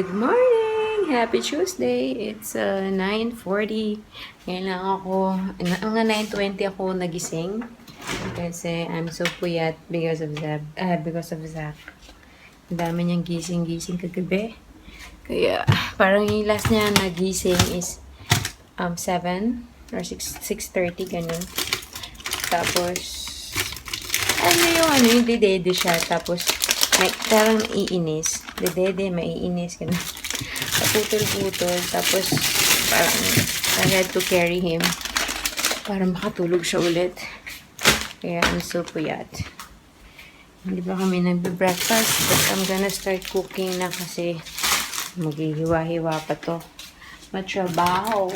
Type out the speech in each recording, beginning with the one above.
Good morning! Happy Tuesday! It's 9:40. Ngayon lang ako, mga 9:20 ako nagising. Kasi I'm so puyat because of Zach. Ang dami niyang gising-gising kagabi. Kaya parang yung last niya nagising is 7 or 6:30 ganun. Tapos yung didede siya. Tapos parang iinis. Dede, maiinis. Ganun. Paputol-putol. Tapos, parang I had to carry him para makatulog siya ulit. Kaya, I'm so puyat. Hindi ba kami nagbe-breakfast? But I'm gonna start cooking na kasi maghihiwa-hiwa pa to. Matrabaho.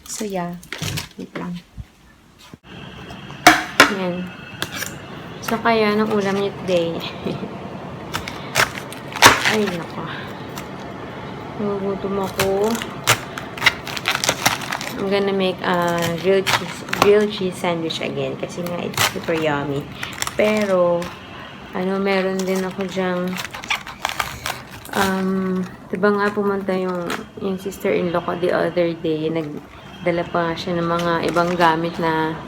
So, yeah. Wait lang. Yan. So, kaya, anong ulam niyo today? Ay, nako. Nagugutom ako. I'm gonna make a grilled cheese sandwich again. Kasi nga, it's super yummy. Pero, meron din ako dyang, diba nga pumunta yung sister-in-law ko the other day. Nagdala pa siya ng mga ibang gamit na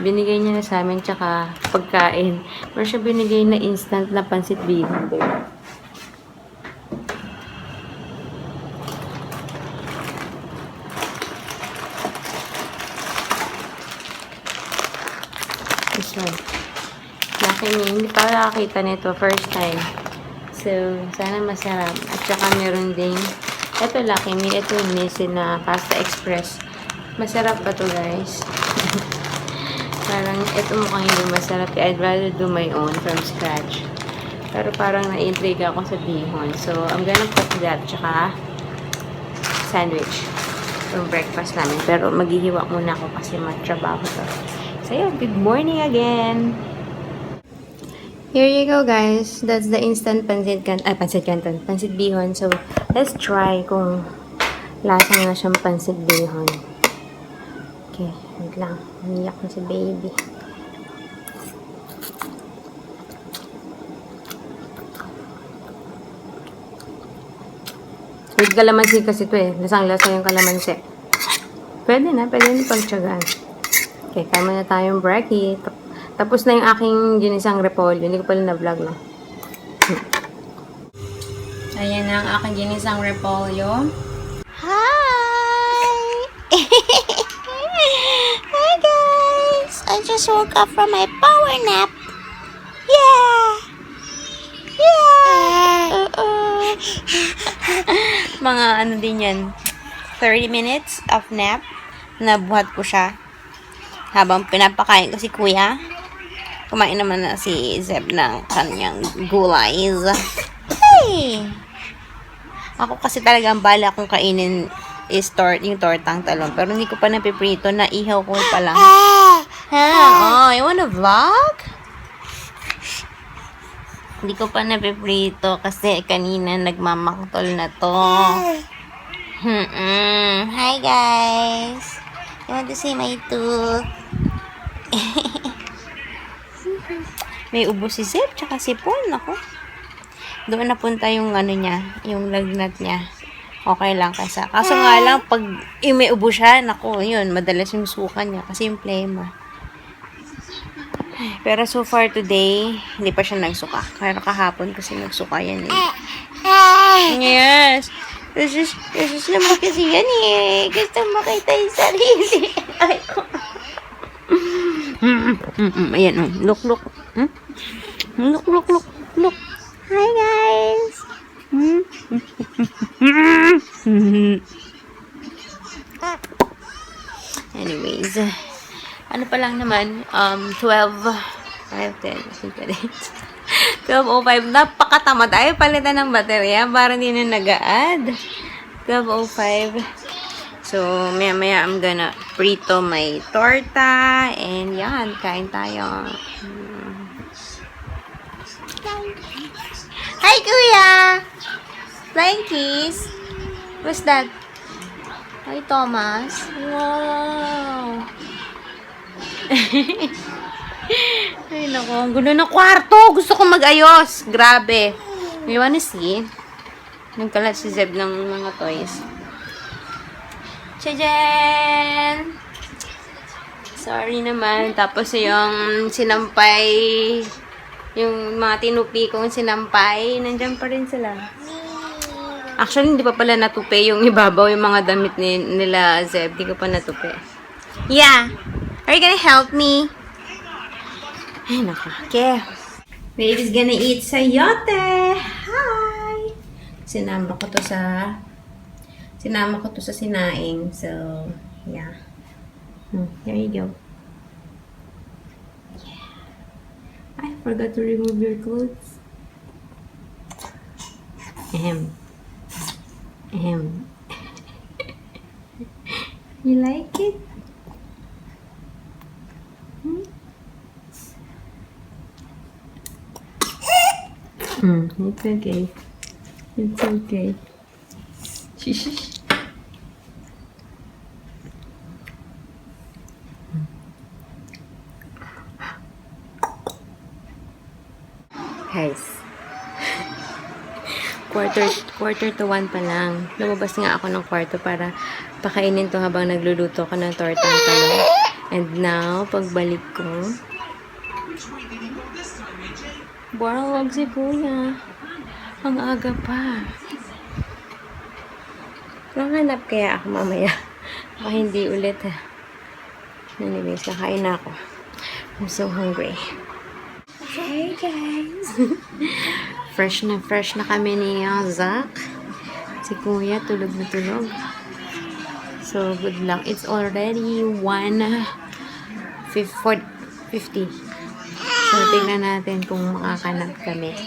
binigay niya na sa amin, tsaka pagkain. Meron siya binigay na instant na pansit bihon. This one. Laki niya. Hindi pa nakakita nito. First time. So, sana masarap. At saka meron ding, ito Lucky Me. Ito yung Nissin na Pasta Express. Masarap ba to guys? Parang, ito mukhang hindi masarap. I'd rather do my own from scratch. Pero parang na-intrigue ako sa bihon. So, I'm gonna cook that. Tsaka, sandwich. Yung breakfast namin. Pero, maghihiwa muna ako kasi matrabaho to. So, yeah. Good morning again! Here you go, guys. That's the instant pansit bihon. So, let's try kung lasa nga siyang pansit bihon. Okay, wait lang. Umiyak na si baby. With kalamansi kasi ito eh. Lasang-lasa yung kalamansi. Pwede na pagtsagaan. Okay, kama na tayong brekkie. Tapos na yung aking ginisang repolyo. Hindi ko pala na-vlog na. Ayan na ang aking ginisang repolyo. Hi! Hi guys! I just woke up from my power nap. Yeah! Yeah! Mga din yan. 30 minutes of nap. Nabuhat ko siya. Habang pinapakain ko si kuya. Kumain naman na si Zeb ng kanyang gulays. Hey! Ako kasi talaga ang bala kong kainin is yung tortang talong. Pero hindi ko pa napiprito. Naihaw ko pa lang. Oh, you wanna vlog? Hindi ko pa napiprito kasi kanina nagmamaktol na to. Hi guys! You want to see my tooth? May ubo si Zeb, tsaka si Paul. Ako. Doon napunta yung niya, yung lagnat niya. Okay lang kasi. Kaso nga lang, pag may ubo siya, naku, yun, madalas yung suka niya kasi yung plema. Pero so far today, hindi pa siya nagsuka. Kaya kahapon kasi nagsuka yan eh. Yes! This is naman kasi yan eh. Gusto makita yung sarili. Ay ko. Ayan o. Look. Look. Hi guys! Anyways, ano pa lang naman, 12:05. Napakatamad. Ayaw palitan ng baterya para hindi na nag-a-add. 12:05. So, maya I'm gonna prito my torta. And yan, kain tayo. Hi, Kuya! Flying kiss. What's that? Hi, Thomas. Wow! Ay, naku. Ang gulo ng kwarto. Gusto ko mag-ayos. Grabe. You wanna see? Nagkalat si Zeb ng mga toys. Tchajan! Sorry naman. Tapos yung sinampay, yung mga tinupi kong sinampay, nandyan pa rin sila. Actually, hindi pa pala natupi yung ibabaw, yung mga damit nila Zeb. Hindi ko pa natupi. Yeah! Are you gonna help me? Ay, naka. Okay. Baby's gonna eat sayote! Hi! Sinama ko to sa sinaing. So, yeah. There you go. Yeah. I forgot to remove your clothes. Ahem. Ahem. You like it? It's okay. It's okay. Guys, quarter to 1 pa lang. Lumabas nga ako ng kwarto para pakainin to habang nagluluto ko ng tortang talong. And now, pagbalik ko, buwag si kuya. Ang aga pa. Nanganap kaya ako mamaya. Baka hindi ulit ha. Anyways, kakain na ako. I'm so hungry. Hey guys! fresh na kami ni Zach. Si kuya tulog na tulog. So, good luck. It's already 1:50. So, tingnan natin kung makakanap kami.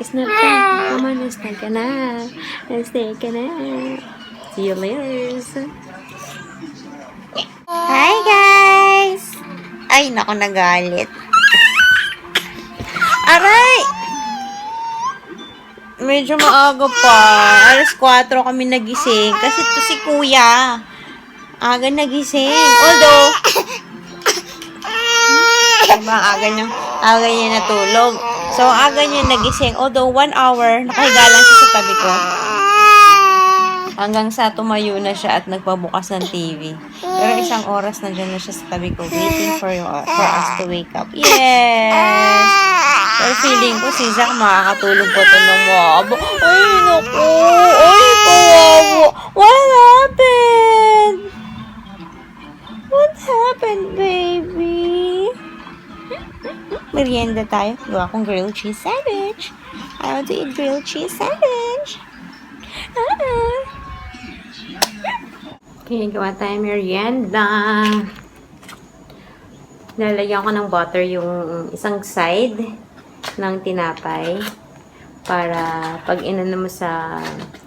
Snack ka. Come on, snack ka na. Snack ka na. See you later. Hi guys! Ay, naku, nagalit. Aray! Medyo maaga pa. Alas 4 kami nagising. Kasi to si kuya. Aga nagising. Although, diba, aga niya natulog. So, aga niya nagising. Although, 1 hour, nakahiga lang siya sa tabi ko. Hanggang sa tumayo na siya at nagpabukas ng TV. Pero 1 oras nandiyan na siya sa tabi ko, waiting for us to wake up. Yes! Pero feeling ko si Zach makakatulog po ito ng wabo. Ay, naku! Ay, kawawa! What happened? What happened, baby? Merienda tayo. Gawa akong grilled cheese sandwich. I want to eat grilled cheese sandwich. Okay, gawa tayo merienda. Lalagyan ko ng butter yung isang side ng tinapay para pag inano mo sa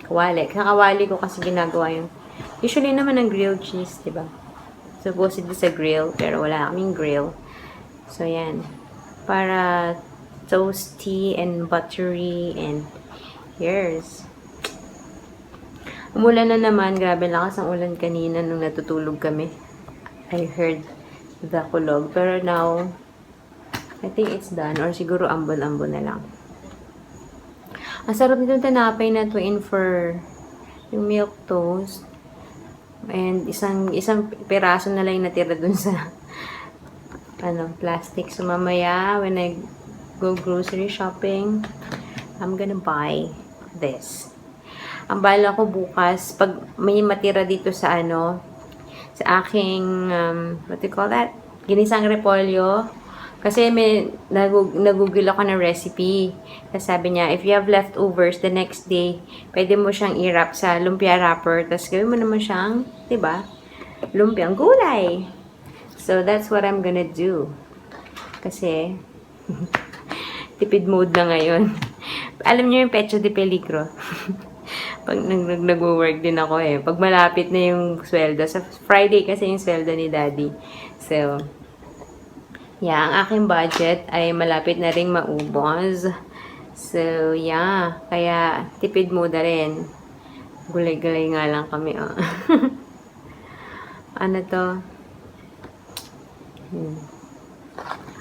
kawali. Kakawali ko kasi ginagawa yung usually naman ng grilled cheese, diba? Supposedly sa grill, pero wala kaming grill. So, yan. Para toasty and buttery and here's. Umulan na naman. Grabe, lakas ang ulan kanina nung natutulog kami. I heard the kulog. Pero now, I think it's done. Or siguro ambon-ambon na lang. Ang sarap nitong tinapay na to in for yung milk toast. And isang piraso na lang natira dun sa plastic. So mamaya, when I go grocery shopping, I'm gonna buy this. Ang bala ko bukas, pag may matira dito sa sa aking, what do you call that? Ginisang repolyo. Kasi may nagugol ako ng recipe. Kasi sabi niya, if you have leftovers the next day, pwede mo siyang i-wrap sa lumpia wrapper. Tapos gawin mo naman siyang, diba? Lumpiang gulay. So, that's what I'm gonna do. Kasi, tipid mode na ngayon. Alam niyo yung pecho de peligro. Pag nag-work din ako Pag malapit na yung sweldo. Sa Friday kasi yung sweldo ni Daddy. So, yeah, ang aking budget ay malapit na ring maubos. So, yeah. Kaya, tipid mode na rin. Gulay-gulay nga lang kami, Ano to?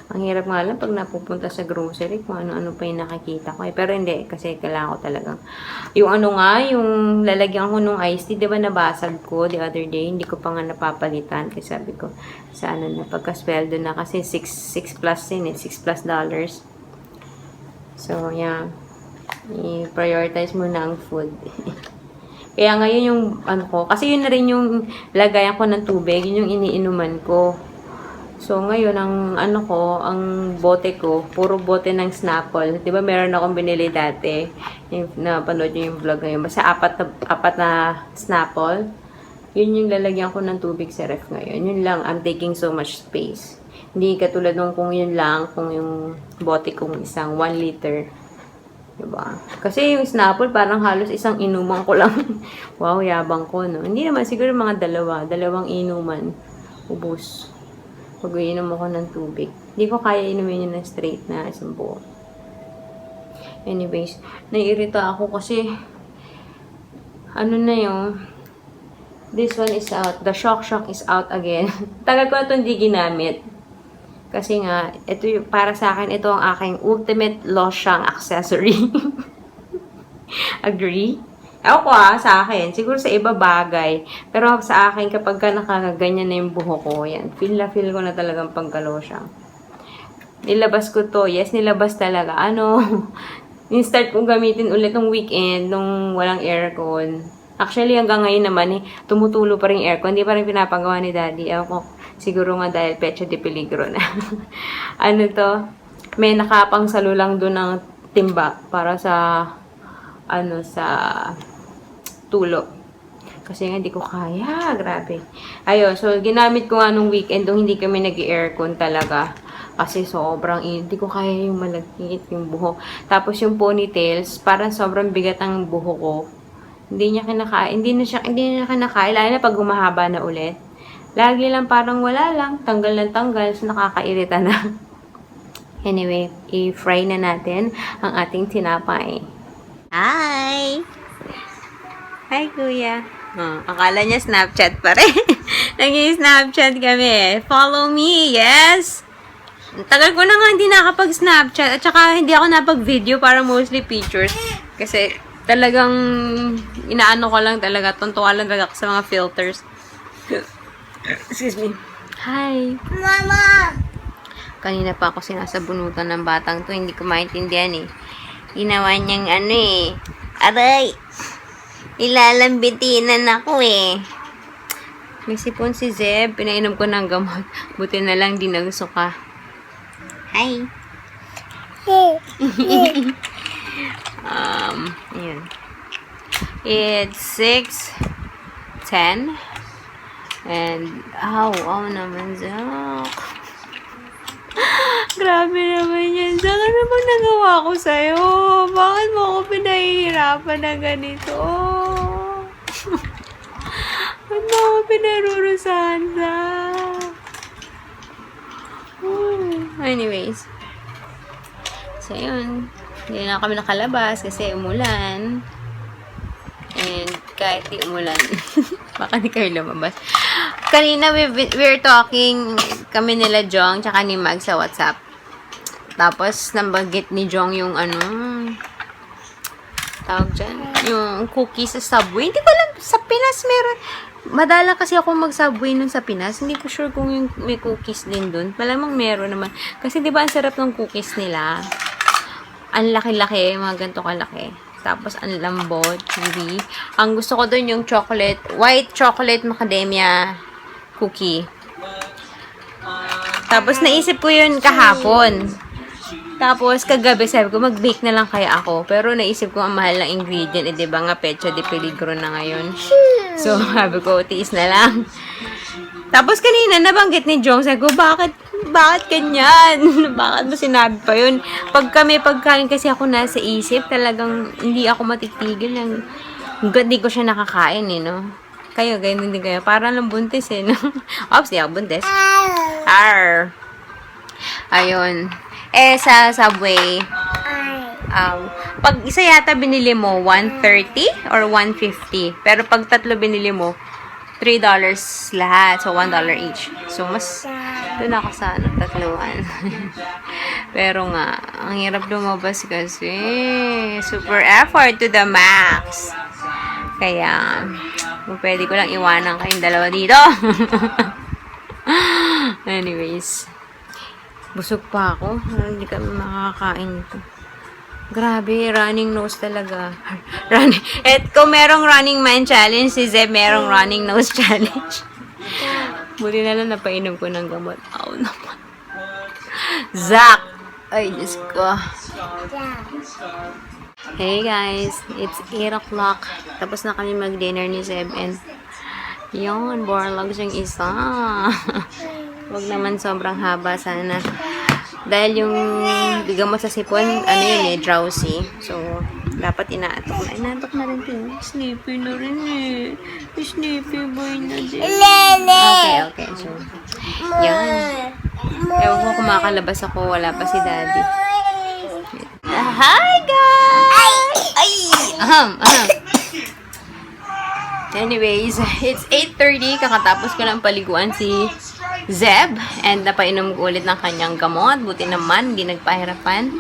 Ang hirap nga lang pag napupunta sa grocery kung ano-ano pa yung nakikita ko. Pero hindi, kasi kailangan ko talagang. Yung ano nga, yung lalagyan ko nung iced tea, di ba nabasag ko the other day? Hindi ko pa nga napapalitan. Kasi sabi ko, sa ano na, pagkasweldo na. Kasi 6 plus din eh, $6 plus. So, yeah. I-prioritize muna ang food. Kaya ngayon yung ano ko, kasi yun na rin yung lagayan ko ng tubig, yun yung iniinuman ko. So, ngayon, ang ano ko, ang bote ko, puro bote ng Snapple. Di ba meron akong binili dati? Yung, napanood nyo yung vlog ngayon. Basta apat na Snapple. Yun yung lalagyan ko ng tubig sa ref ngayon. Yun lang, I'm taking so much space. Hindi katulad nung kung yun lang, kung yung bote kong isang 1 liter. Diba? Kasi yung Snapple, parang halos isang inuman ko lang. Wow, yabang ko, no? Hindi naman, siguro mga dalawang inuman. Ubus. Pag iinom ako ng tubig. Hindi ko kaya inumin yun ng straight na isang buo. Anyways, naiirita ako kasi ano na yung this one is out. The Shock is out again. Tagal ko na ito hindi ginamit. Kasi nga, ito yung, para sa akin, ito ang aking ultimate lotion accessory. Agree? Ako sa akin. Siguro sa iba bagay. Pero sa akin, kapag ka nakakaganyan na yung buhok ko, yan. Feel ko na talagang pagka-lotion. Nilabas ko to. Yes, nilabas talaga. Ano, in-start kong gamitin ulit ng weekend nung walang aircon. Actually, hanggang ngayon naman, tumutulo pa rin aircon. Hindi pa rin pinapagawa ni Daddy. Ako, siguro nga dahil pecho de peligro na. Ano to? May nakapang salulang doon ng timba para sa sa tulo. Kasi nga, hindi ko kaya. Grabe. Ayun, so, ginamit ko nga nung weekend nung hindi kami nag-aircon talaga. Kasi sobrang hindi ko kaya yung malagkit, yung buhok. Tapos yung ponytails, parang sobrang bigat ang buhok ko. Hindi niya kinakain. Lalo na pag humahaba na ulit. Lagi lang parang wala lang. Tanggal ng tanggal. So, nakakairita na. Anyway, i-fry na natin ang ating tinapay. Hi! Hi, Kuya. Oh, akala niya Snapchat pa rin. Nag-i-Snapchat kami. Follow me, yes! Tagal ko na nga hindi nakapag-Snapchat. At saka hindi ako napag-video para mostly pictures. Kasi talagang inaano ko lang talaga. Tuntuwa lang talaga sa mga filters. Excuse me. Hi! Mama! Kanina pa ako sinasabunutan ng batang to. Hindi ko maintindihan eh. Ginawa niyang ano eh. Aray! Ilalambitinan ako eh. May sipon si Zeb. Pinainom ko ng gamot. Buti na lang di nagsuka. Hi! Ayan. It's 6:10. And, ow naman, Zak. Grabe naman yan. Zak, ano bang nagawa ko sa'yo? Bakit mo ako pinahihirapan na ganito? Ba't mo ako pinarurusahan, Zak? Anyways. So, yun. Hindi na kami nakalabas kasi umulan. And kahit di umulan, baka di kayo lumabas. Kanina, we're talking kami nila Jong tsaka ni Mag sa WhatsApp. Tapos, nabanggit ni Jong yung tawag dyan, yung cookies sa Subway. Hindi ko alam, sa Pinas meron. Madala kasi ako mag-Subway nun sa Pinas. Hindi ko sure kung yung may cookies din dun. Malamang meron naman. Kasi di ba ang sarap ng cookies nila? Ang laki-laki, mga ganito kalaki. Tapos, ang lambot, chewy. Ang gusto ko dun yung chocolate, white chocolate macadamia cookie. Tapos, naisip ko yun kahapon. Tapos, kagabi, sabi ko, mag-bake na lang kaya ako. Pero, naisip ko, ang mahal ng ingredient, diba nga, pecho de peligro na ngayon. So, sabi ko, tiis na lang. Tapos, kanina, nabanggit ni Jong, sabi ko, bakit ganyan? Bakit mo sinabi pa yun? Pagkain kasi ako nasa isip, talagang hindi ako matitigil. Hindi ko siya nakakain, eh, no? Kayo, ganyan din kayo. Parang lang buntis, eh, no? Oops, di ako buntis. Arr! Ayun. Sa Subway, pag isa yata binili mo, 130 or 150. Pero pag tatlo binili mo, $3 lahat. So, $1 each. So, mas doon ako sa tatluan. Pero nga, ang hirap lumabas kasi. Super effort to the max. Kaya, kung pwede ko lang iwanan kayong dalawa dito. Anyways, busog pa ako. Hindi kami makakain ito. Grabe, running nose talaga. Running. At kung merong running man challenge, si Zeb merong running nose challenge. Buti na lang napainom ko ng gamot. Aw naman. Zach! Ay, Diyos ko. Hey guys, it's 8 o'clock. Tapos na kami mag-dinner ni Zeb and yun, borlogs yung isa. Huwag naman sobrang haba sana. Dahil yung gamot sa sipon, ano yun drowsy. So, dapat inaatok na. Inaatok na rin din. Sleepy na rin eh. Sleepy boy na din. Okay. So, yan. Ewan ko kung makalabas ako. Wala pa si daddy. Hi guys! Ay! Aham. Anyways, it's 8:30. Kakatapos ko lang paliguan si Zeb. And napainom ko ulit ng kanyang gamot. Buti naman, hindi nagpahirapan.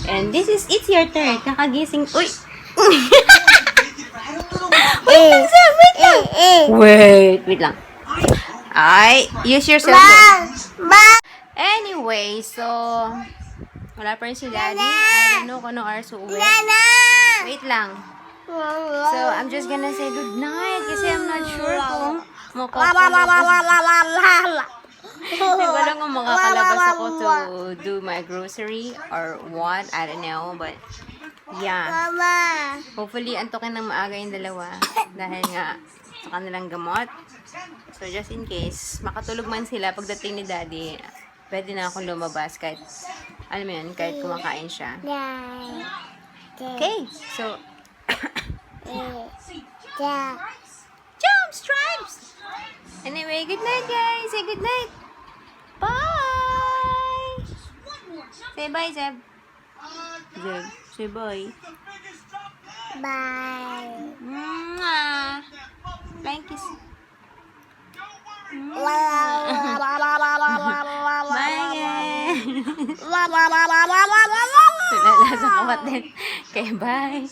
And this is, it's your turn. Kakagising. Uy! Wait lang, Zeb! Wait lang. Ay, use your cellphone. Anyway, so, wala pa rin si Daddy. I don't know kung anong oras uuwi. Wait lang. So, I'm just gonna say good night kasi I'm not sure kung Hindi ko alam kung makakalabas ako to do my grocery or what. I don't know, but yeah. Hopefully, antokin ng maaga yung dalawa dahil nga sa kanilang gamot. So, just in case, makatulog man sila pagdating ni Daddy, pwede na akong lumabas kahit, alam mo yun, kahit kumakain siya. Okay, so, Jump Stripes! Anyway, good night guys! Say good night! Bye! Say bye, Zeb. Zeb, say bye. Bye. Mwah! Thank you. Bye again! Tulala sa kapat din. Okay, bye!